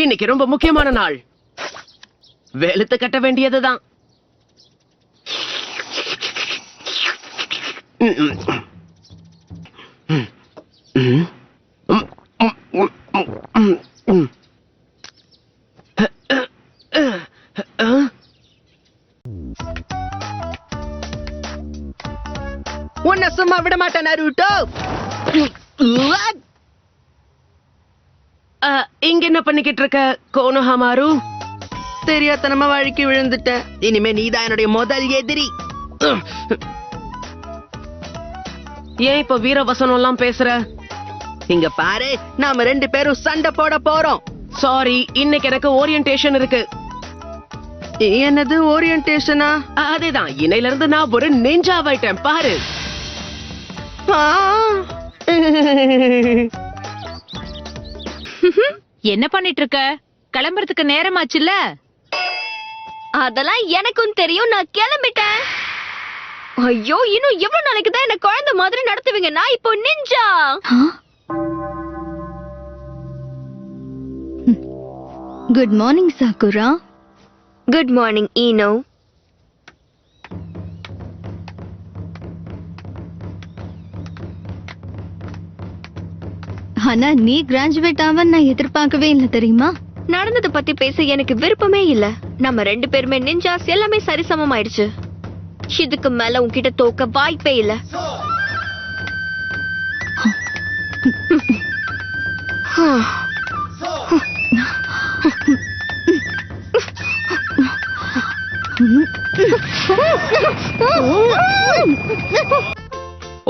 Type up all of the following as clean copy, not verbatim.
இன்னைக்கு ரொம்ப முக்கியமான நாள். வெளுத்து கட்ட வேண்டியதுதான். உன்னை சும்மா விட மாட்டேன் நருட்டோ. இங்க என்ன பண்ணிக்கிட்டு இருக்க கோனோஹாமாரு? தெரியாதனமா வழுக்கி விழுந்துட்ட. இனிமே நீதான் என்னுடைய முதல் எதிரி. ஏன் இப்ப வீரவசனம் எல்லாம் பேசுற? இங்க பாரு, நாம 2 பேரும் சண்டை போட போறோம். சாரி, இன்னைக்கு எனக்கு ஓரியன்டேஷன் இருக்கு. என்னது ஓரியன்டேஷனா? அதேதான். இன்னையில இருந்து நான் ஒரு நிஞ்சாவாயிட்டேன் பாரு. என்ன பண்ணிட்டு இருக்க? கிளம்புறதுக்கு நேரமாச்சுல்ல? அதெல்லாம் எனக்கும் தெரியும். நான் கிளம்பிட்டேன். ஐயோ, இன்னும் எவ்வளவு நாளைக்கு தான் என்ன குழந்தை மாதிரி நடத்துவீங்க? நான் இப்போ ninja. Good morning Sakura. Good morning Eno. ஆனா நீ கிராஜுவேட் ஆவ நான் எதிர்பார்க்கவே இல்லை தெரியுமா? நடந்ததை பத்தி பேச எனக்கு விருப்பமே இல்ல. நம்ம 2 பேருமே நிஞ்சாஸ், எல்லாமே சரிசமம் ஆயிடுச்சு. இதுக்கு மேல உன்கிட்ட தோக்க வாய்ப்பே இல்ல.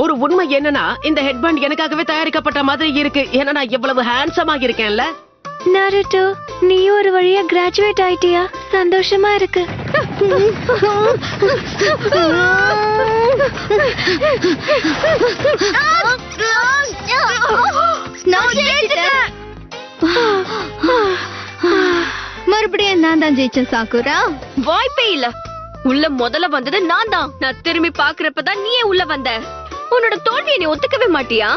ஒரு உண்மை என்னன்னா, இந்த ஹெட்பேண்ட் எனக்காகவே தயாரிக்கப்பட்ட மாதிரி இருக்கு. ஏன்னா நான் எவ்வளவு ஹேண்ட்ஸமா இருக்கேன்ல. நருட்டோ, நீ ஒரு வழியா கிராஜுவேட் ஆயிட்டியா? சந்தோஷமா இருக்கு. மறுபடியும் நான் தான் ஜெயிச்சேன் சாக்குரா. வாய்ப்பே இல்ல. உள்ள முதல்ல வந்தது நான் தான். நான் திரும்பி பாக்குறப்பதான் நீயே உள்ள வந்த. உன்னோட தோல்வியை நீ ஒத்துக்கவே மாட்டியா?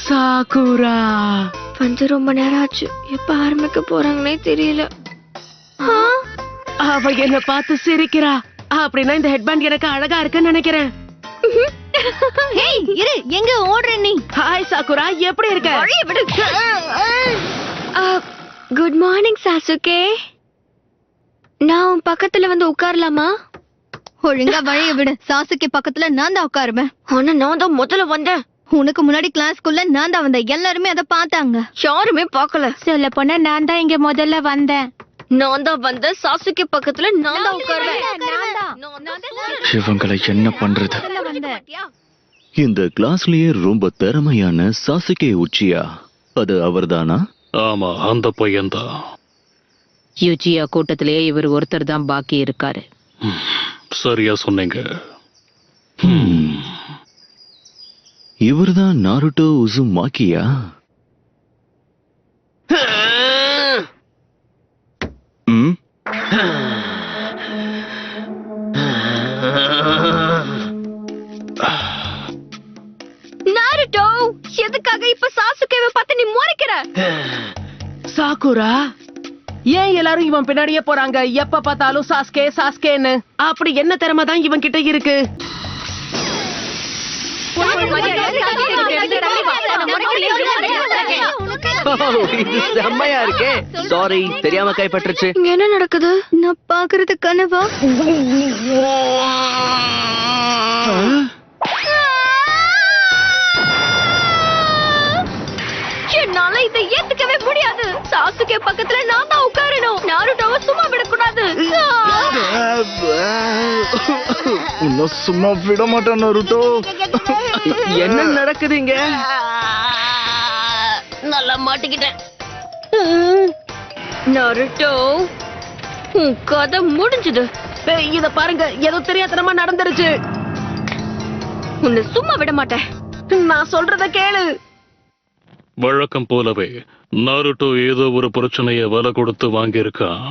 சாக்குரா, வந்து ரொம்ப நேரம் ஆச்சு. எப்ப ஆரம்பிக்க போறாங்கன்னே தெரியல. அவ என்ன பார்த்து சிரிக்கிறா. அப்படின்னா இந்த ஹெட்பேண்ட் எனக்கு அழகா இருக்குன்னு நினைக்கிறேன். ஹேய் இரு, எங்க ஓடுற நீ? ஹாய் சாக்குரா, எப்படி இருக்க? வழிய விடு. Good morning Sasuke. நான் உன் பக்கத்துல வந்து உட்காரலாமா? ஒழுங்கா வழிய விடு. சாசுகே பக்கத்துல நான் தான் உட்காருவேன். ஆனா நான் தான் முதல்ல வந்தேன். உனக்கு முன்னாடி கிளாஸ்க்குள்ள நான் தான் வந்தேன். எல்லாருமே அதை பார்த்தாங்க. யாருமே பார்க்கல. சொல்ல போனா நான் தான் இங்க முதல்ல வந்தேன். நான் தான் வந்த சாசுகே பக்கத்துல நான் தான் உட்காருவேன். இவங்களை என்ன பண்றது? இந்த கிளாஸ்லயே ரொம்ப திறமையான சாசுகே உச்சியா, அது அவர்தானா? ஆமா, அந்த பையன்தான். யூஜியா கூட்டத்திலேயே இவர் ஒருத்தர் தான் பாக்கி இருக்காரு. சரியா சொன்னீங்க. இவர்தான் நாருட்டோ உசுமாக்கியா? நாருட்டோ, எதுக்காக இப்ப சாசுகேவை பார்த்து நீ முறைக்கிற? சாக்குரா, ஏன் எல்லாரும் இவன் பின்னாடியே போறாங்க? எப்ப பார்த்தாலும் சாஸ்கே சாஸ்கேன்னு. அப்படி என்ன திறமை தான் இவன் கிட்ட இருக்கு? இது செம்மையா இருக்கே. சாரி, தெரியாம கைப்பற்றுச்சு. இங்க என்ன நடக்குது? நான் பாக்குறது கனவா? என்னால இதை ஏத்துக்கவே முடியாது. சாசுகே பக்கத்துல நான் தான் உட்காரணும். நாருட்டோவை சும்மா விடக்கூடாது. உன்ன சும்மா விட மாட்டேன் நாருட்டோ. என்ன நடக்குதுங்க? நல்லா மாட்டிக்கிட்டேன். நாருட்டோ, உன் கதை முடிஞ்சது. இத பாருங்க, ஏதோ தெரியாதனமா நடந்துருச்சு. உன்னை சும்மா விட மாட்டேன். நான் சொல்றத கேளு. வழக்கம் போலவே நாருட்டோ ஏதோ ஒரு பிரச்சனைய விலை கொடுத்து வாங்கியிருக்கான்.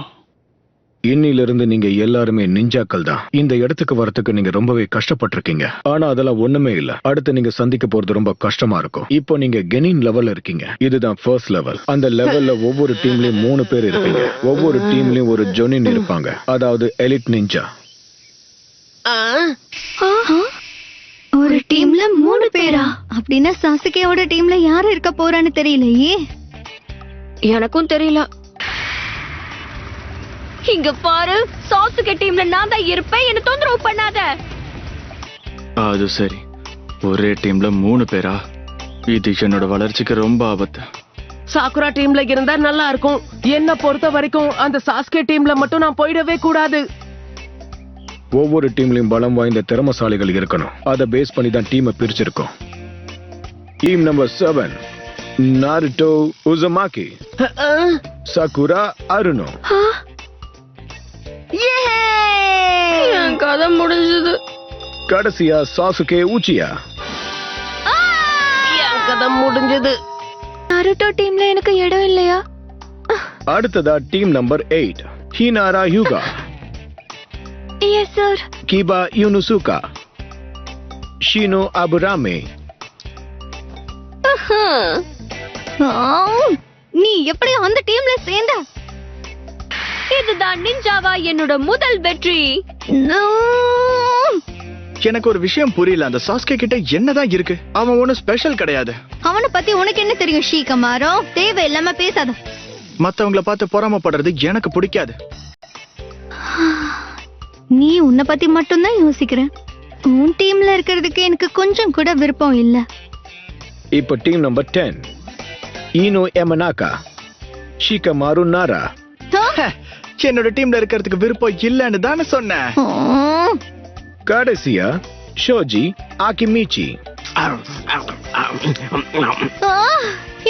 இன்னிலிருந்து நீங்க எல்லாருமே நிஞ்சாக்கள் தான். இந்த இடத்துக்கு வரதுக்கு நீங்க ரொம்பவே கஷ்டப்பட்டிருக்கீங்க. ஆனா அதெல்லாம் ஒண்ணுமே இல்ல. அடுத்து நீங்க சந்திக்க போறது ரொம்ப கஷ்டமா இருக்கும். இப்போ நீங்க கெனின் லெவல்ல இருக்கீங்க. இதுதான் ஃபர்ஸ்ட் லெவல். அந்த லெவல்ல ஒவ்வொரு டீம்லயும் 3 பேர் இருப்பீங்க. ஒவ்வொரு டீம்லயும் ஒரு ஜொனின் இருப்பாங்க, அதாவது எலிட் நிஞ்சா. ஒரு டீம்ல 3 பேரா? அப்படின்னா சாசுகேவோட டீம்ல யாரு இருக்க போறான்னு தெரியலையே. எனக்கும் தெரியல. இங்க பாரு, சாசுகே டீம்ல நான் தான் இருப்பேன். என்ன தொந்தரவு பண்ணாத. அது சரி, ஒரே டீம்ல 3 பேரா? இது என்னோட வளர்ச்சிக்கு ரொம்ப ஆபத்து. சாக்குரா டீம்ல இருந்தா நல்லா இருக்கும். என்ன பொறுத்த வரைக்கும் அந்த சாஸ்கே டீம்ல மட்டும் நான் போயிடவே கூடாது. ஒவ்வொரு டீம்லயும் பலம் வாய்ந்த திறமசாலிகள் இருக்கணும். அதை பேஸ் பண்ணி தான் டீமை பிரிச்சிருக்கோம். Team number 7 Naruto Uzumaki, Sakura Haruno. என் கதை முடிஞ்சது. கடைசியா சாசுகே உச்சியா. என் கதை முடிஞ்சது. நருட்டோ டீம்ல எனக்கு இடம் இல்லையா? அடுத்ததா டீம் நம்பர் 8 ஹினாரா யூகா, எஸ் சார். கிபா யூனுசுகா, ஷினோ அபுராமே. நீ எப்படி அந்த டீம்ல சேர்ந்த? இதுதான் நிஞ்சாவா என்னோட முதல் வெற்றி. எனக்கு ஒரு விஷயம் புரியல. அந்த சாஸ்கே கிட்ட என்னதான் இருக்கு? அவன் ஒன்னும் ஸ்பெஷல் கிடையாது. அவனை பத்தி உனக்கு என்ன தெரியும் ஷீகமாரோ? தேவையில்லாம பேசாத. மத்தவங்கள பார்த்து பொறாமப்படுறது எனக்கு பிடிக்காது. நீ உன்னை பத்தி மட்டும்தான் யோசிக்கிற. உன் டீம்ல இருக்கிறதுக்கு எனக்கு கொஞ்சம் கூட விருப்பம் இல்ல. இப்ப டீம் நம்பர் 10 ஈனோ எமனாகா, ஷிகமாரு நாரா. என்னோட டீம்ல இருக்கிறதுக்கு விருப்பம் இல்லன்னு தானே சொன்னேன். கடைசியா ஷோஜி ஆகிமிச்சி.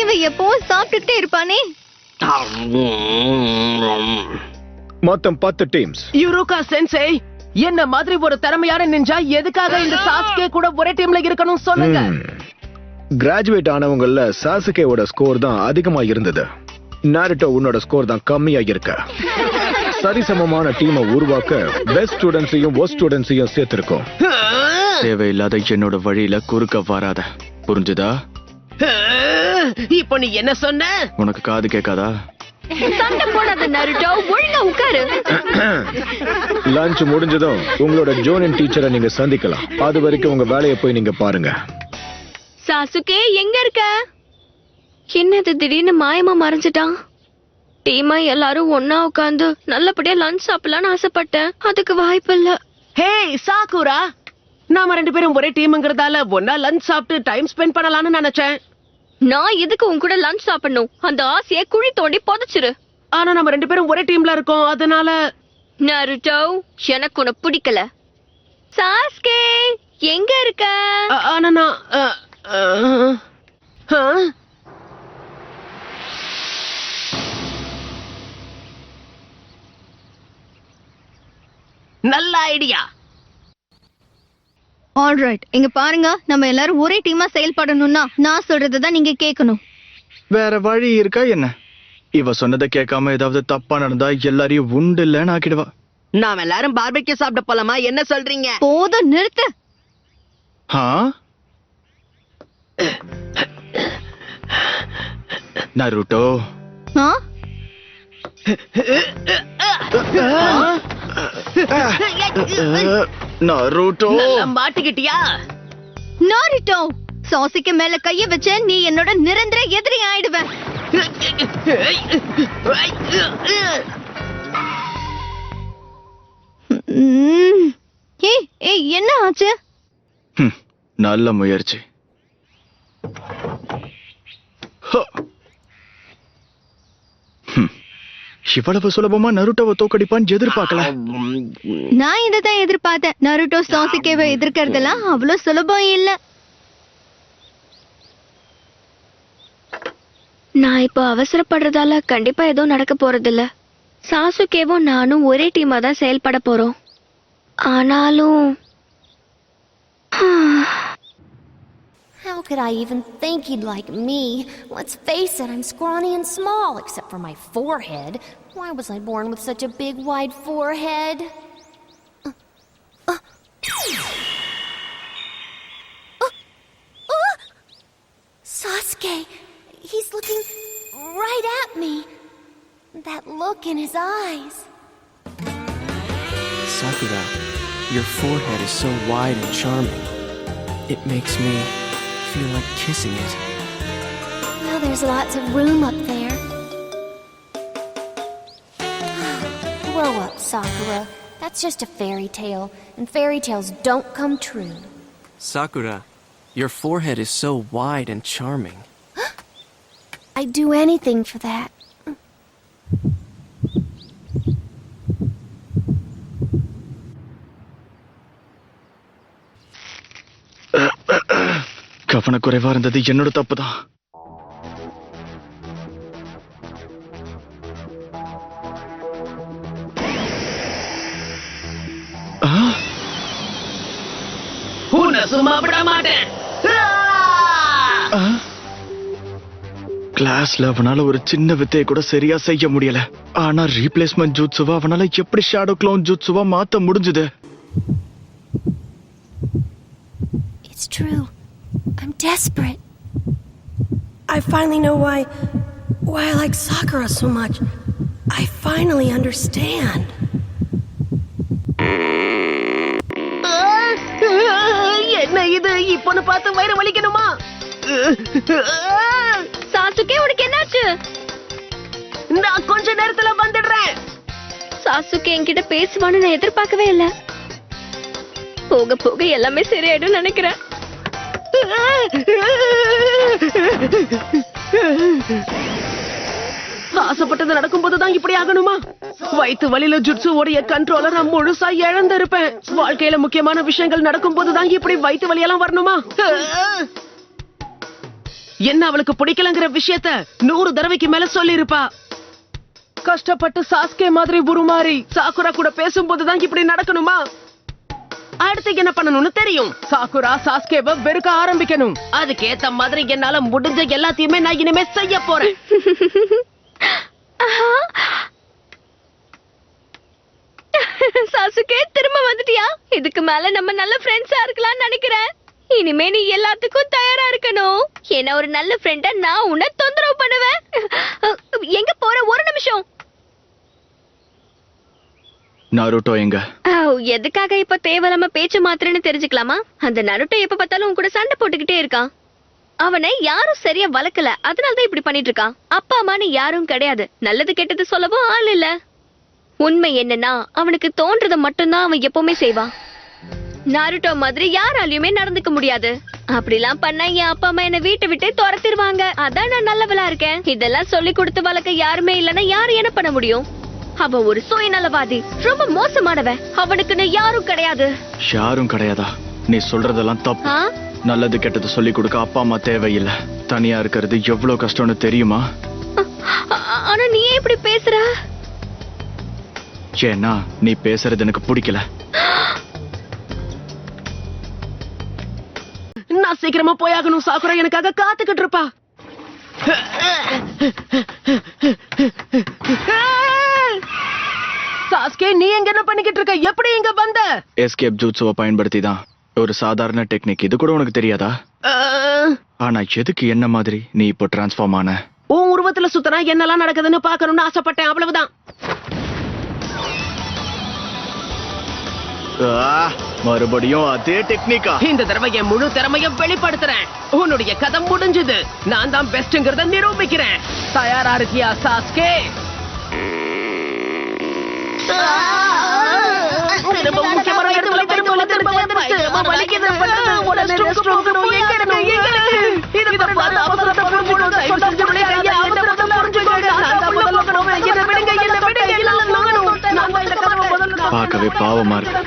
இவ எப்பவும் சாப்பிட்டுட்டே இருப்பானே. மொத்தம் 10 டீம்ஸ். யுருகா சென்சே, என்ன மாதிரி ஒரு திறமையான நிஞ்சா எதுக்காக இந்த சாஸ்கே கூட ஒரே டீம்ல இருக்கணும் சொல்லுங்க. கிராஜுவேட் ஆனவங்கல்ல சாசுகேவோட ஸ்கோர் தான் அதிகமா இருந்தது. நாருட்டோ உன்னோட ஸ்கோர் தான் கம்மியா இருக்க. சரிசமமான டீமை உருவாக்க பெஸ்ட் ஸ்டூடெண்ட்ஸையும் வொர்ஸ்ட் ஸ்டூடெண்ட்ஸையும் சேர்த்திருக்கோம். தேவையில்லாத என்னோட வழியில குறுக்க வராத, புரிஞ்சுதா? இப்போ நீ என்ன சொன்ன? உனக்கு காது கேட்காதா? சண்டை போடாத நருட்டோ, ஒழுங்கா உட்காரு. லஞ்ச் முடிஞ்சதும் உங்களோட ஜோனின் டீச்சரை நீங்க சந்திக்கலாம். அது வரைக்கும் உங்க வேலையை போய் நீங்க பாருங்க. சாசுகே எங்க இருக்க? என்னது திடீர்னு மாயமா மறைஞ்சிட்டான்? டீமா எல்லாரும் ஒன்னா உட்காந்து நல்லபடியா லஞ்ச் சாப்பிடலாம்னு ஆசைப்பட்டேன். அதுக்கு வாய்ப்பு இல்ல. ஹே சாக்குரா, நாம 2 பேரும் ஒரே டீம்ங்கிறதால ஒன்னா லஞ்ச் சாப்பிட்டு டைம் ஸ்பெண்ட் பண்ணலாம்னு நினைச்சேன். நான் எதுக்கு உன் கூட லஞ்ச் சாப்பிடணும்? அந்த ஆசையை குழி தோண்டி புதைச்சிரு. ஆனா நம்ம 2 பேரும் ஒரே டீம்ல இருக்கோம், அதனால. நருட்டோ, எனக்கு உன்னை பிடிக்கல. சாஸ்கே எங்க இருக்க? ஆனா நான் நல்ல ஐடியா. ஆல்ரைட், இங்க பாருங்க, நம்ம எல்லாரும் ஒரே டீமா செயல்படணும்னா நான் சொல்றதுதான் நீங்க கேட்கணும். வேற வழி இருக்கா என்ன? இவ சொன்னதை கேட்காம ஏதாவது தப்பா நடந்தா எல்லாரையும் உண்டு இல்லன்னு ஆக்கிடுவா. நாம எல்லாரும் பார்பெக்யூ சாப்பிட போலாமா? என்ன சொல்றீங்க? போதும், நிறுத்து. நருட்டோ, நருட்டோ, மாட்டிக்கிட்டியா? நாருட்டோ, சாசுகே மேல கைய வச்ச நீ என்னோட நிரந்தர எதிரி ஆயிடுவ. ஏய், என்ன ஆச்சு? நல்ல முயற்சி. இவ்வளவு சுலபமா நருட்டோவை தோக்கடிப்பான்னு எதிர்பார்க்கல. நான் இதைதான் எதிர்பார்த்தேன். நருட்டோ சாசுகேவை எதிர்க்கிறதெல்லாம் அவ்வளவு சுலபம் இல்ல. நான் இப்போ அவசரப்படுறதால கண்டிப்பா எதுவும் நடக்க போறது இல்ல. சாசுகேவும் நானும் ஒரே டீமா தான் செயல்பட போறோம். ஆனாலும் could I even think he'd like me? Let's face it, I'm scrawny and small, except for my forehead. Why was I born with such a big, wide forehead? Sasuke, he's looking right at me. That look in his eyes. Sakura, your forehead is so wide and charming. It makes me feel like kissing it. Well, there's lots of room up there. Grow up, Sakura. That's just a fairy tale, and fairy tales don't come true. Sakura, your forehead is so wide and charming. I'd do anything for that. கவனக்குறைவா இருந்தது என்னோட தப்புதான். உன்னை சும்மா விட மாட்டேன். கிளாஸ்ல அவனால ஒரு சின்ன வித்தையை கூட சரியா செய்ய முடியல. ஆனா ரீப்ளேஸ்மெண்ட் ஜூட்சுவா அவனால எப்படி ஷேடோ க்ளோன் ஜூட்சுவா மாத்த முடிஞ்சது? It's true. I'm desperate. I finally know why I like Sakura so much. I finally understand. என்ன இது? இப்பன்னு பார்த்து வயிறு வலிக்கணுமா? சாசுகே உனக்கு என்னாச்சு? நான் கொஞ்ச நேரத்துல வந்துடுறேன். சாசுகே என்கிட்ட பேசுவான்னு நான் எதிர்பார்க்கவே இல்ல. போக போக எல்லாமே சரியாயிடும் நினைக்கிறேன். ஆசைப்பட்டது நடக்கும் போதுதான் இப்படி ஆகணுமா? வயிற்று வலியில ஜுட்சு உடைய கண்ட்ரோல நான் முழுசா இழந்திருப்பேன். வாழ்க்கையில முக்கியமான விஷயங்கள் நடக்கும் போதுதான் இப்படி வயிற்று வலியெல்லாம் வரணுமா? என்ன அவளுக்கு பிடிக்கலங்கிற விஷயத்த 100 தடவைக்கு மேல சொல்லி இருப்பா. கஷ்டப்பட்டு சாஸ்கே மாதிரி உருமாறி சாக்குரா கூட பேசும்போதுதான் இப்படி நடக்கணுமா? அடுத்து என்ன பண்ணணும்னு தெரியும். சாக்குரா சாஸ்கேவை வெறுக்க ஆரம்பிக்கணும். அதுக்கேத்த மாதிரி என்னால முடிஞ்ச எல்லாத்தையுமே நான் இனிமே செய்ய போறேன். சாசுகே திரும்ப வந்துட்டியா? இதுக்கு மேல நம்ம நல்ல ஃப்ரெண்ட்ஸா இருக்கலாம்னு நினைக்கிறேன். இனிமே நீ எல்லாத்துக்கும் தயாரா இருக்கணும். என்ன ஒரு நல்ல ஃப்ரெண்டா நான் உன்னை தொந்தரவு பண்ணுவேன். எங்க போற? ஒரு நிமிஷம். நாருட்டோ எங்க? எதுக்காக இப்ப தேவையில்லாம பேச்சு மாத்திரன்னு தெரிஞ்சுக்கலாமா? அந்த நருட்டோ எப்ப பார்த்தாலும் உன் கூட சண்டை போட்டுக்கிட்டே இருக்கான். அவனை யாரும் சரியா வளர்க்கல, அதனாலதான் இப்படி பண்ணிட்டு இருக்கான். அப்பா அம்மான்னு யாரும் கிடையாது. நல்லது கெட்டது சொல்லவும் ஆள் இல்ல. உண்மை என்னன்னா அவனுக்கு தோன்றதை மட்டும்தான் அவன் எப்பவுமே செய்வான். நாருட்டோ மாதிரி யாராலையுமே நடந்துக்க முடியாது. அப்படிலாம் பண்ணா என் அப்பா அம்மா என்ன வீட்டை விட்டு துரத்திடுவாங்க. அதான் நான் நல்லவளா இருக்கேன். இதெல்லாம் சொல்லி கொடுத்து வளர்க்க யாருமே இல்லைன்னா யாரு என்ன பண்ண முடியும்? அவ ஒரு சுயநலவாதி, ரொம்ப மோசமானவன். அவனுக்குன்னு யாரும் கிடையாது. யாரும் கிடையாதா? நீ சொல்றதெல்லாம் தப்பு. நல்லது கெட்டது சொல்லி கொடுக்க அப்பா அம்மா தேவையில்லை. தனியா இருக்கிறது எவ்வளவு கஷ்டம்னு தெரியுமா? ஆனா நீ ஏன் இப்படி பேசுற? ஏன்னா நீ பேசுறது எனக்கு பிடிக்கல. நான் சீக்கிரமா போயாகணும். சாக்குரா எனக்காக காத்துக்கிட்டு இருப்பா. சாஸ்கே, நீ எங்க என்ன பண்ணிக்கிட்டு இருக்க? எப்படி இங்க வந்த? எஸ்கேப் ஜூட்சுவை பயன்படுத்தி தான். ஒரு சாதாரண டெக்னிக். இது கூட உனக்கு தெரியாதா? ஆனா எதுக்கு என்ன மாதிரி நீ இப்போ டிரான்ஸ்ஃபார்ம் ஆன? உன் உருவத்துல சுத்தனா என்னெல்லாம் நடக்குதுன்னு பாக்கணும்னு ஆசைப்பட்டேன், அவ்வளவுதான். மறுபடியும் அதே டெக்னிக்கா? இந்த தடவை என் முழு திறமையை வெளிப்படுத்துறேன். உன்னுடைய கதை முடிஞ்சது. நான் தான் பெஸ்ட்ங்கறத நிரூபிக்கிறேன். தயாரா இருக்கியா சாஸ்கே? முக்கியமான இடத்துல திரும்ப வந்துருச்சு. வலிக்குது. உடனே ரெஸ்ட் ரூம் போய் எங்க இருக்கு? இத பார்த்து அவசரத்தை புரிஞ்சுக்கணும். தயவு செஞ்சு விளையாடாதீங்க. அவசரத்தை புரிஞ்சுக்கோங்க. நான் தான் முதல்ல போகணும். என்ன விடுங்க, என்ன விடுங்க. எல்லாம் நோகணும். நான் இந்த கதவை முதல்ல பார்க்கவே பாவமா இருக்கு.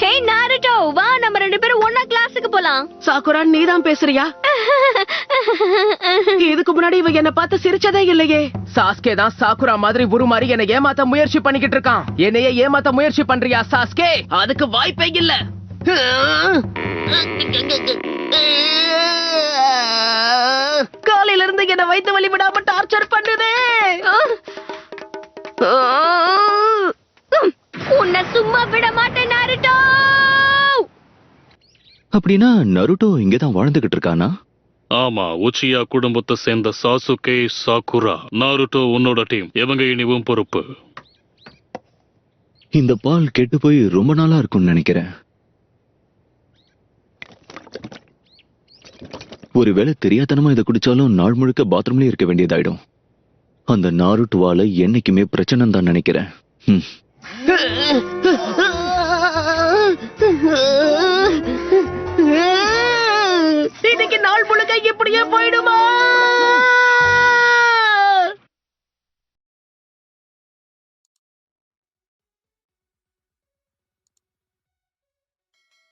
ஹே நாருட்டோ, வா நம்ம ரெண்டு பேரும் ஒண்ணா கிளாஸுக்கு போலாம். சாக்குரா, நீதான் பேசுறியா? இதுக்கு முன்னாடி இவ என்ன பார்த்து சிரிச்சதே இல்லையே. சாஸ்கே தான் சாக்குரா மாதிரி உருமாறி என்னை ஏமாத்த முயற்சி பண்ணிக்கிட்டு இருக்கான். என்னையே ஏமாத்த முயற்சி பண்றியா சாஸ்கே? அதுக்கு வாய்ப்பே இல்ல. காலையில இருந்து என்ன வயித்து வலி விடாம டார்ச்சர் பண்ணுதே. உன்னை சும்மா விட மாட்டேன் நாருட்டோ. அப்படின்னா நருட்டோ இங்கதான் வாழ்ந்துகிட்டு இருக்கானா? ஆமா, உச்சியா குடும்பத்தை சேர்ந்த சாசுகே, சாக்குரா, நாருட்டோ உன்னோட டீம். இவங்க இனிவும் பொறுப்பு. இந்த பால் கெட்டு போய் ரொம்ப நாளா இருக்கும்னு நினைக்கிறேன். ஒருவேளை தெரியாதனமா இதை குடிச்சாலும் நாள் முழுக்க பாத்ரூம்லயே இருக்க வேண்டியதாயிடும். அந்த நாருட்டுவால என்னைக்குமே பிரச்சனை தான் நினைக்கிறேன். இன்னைக்கு நாள் முழுக்க இப்படியே போயிடும்.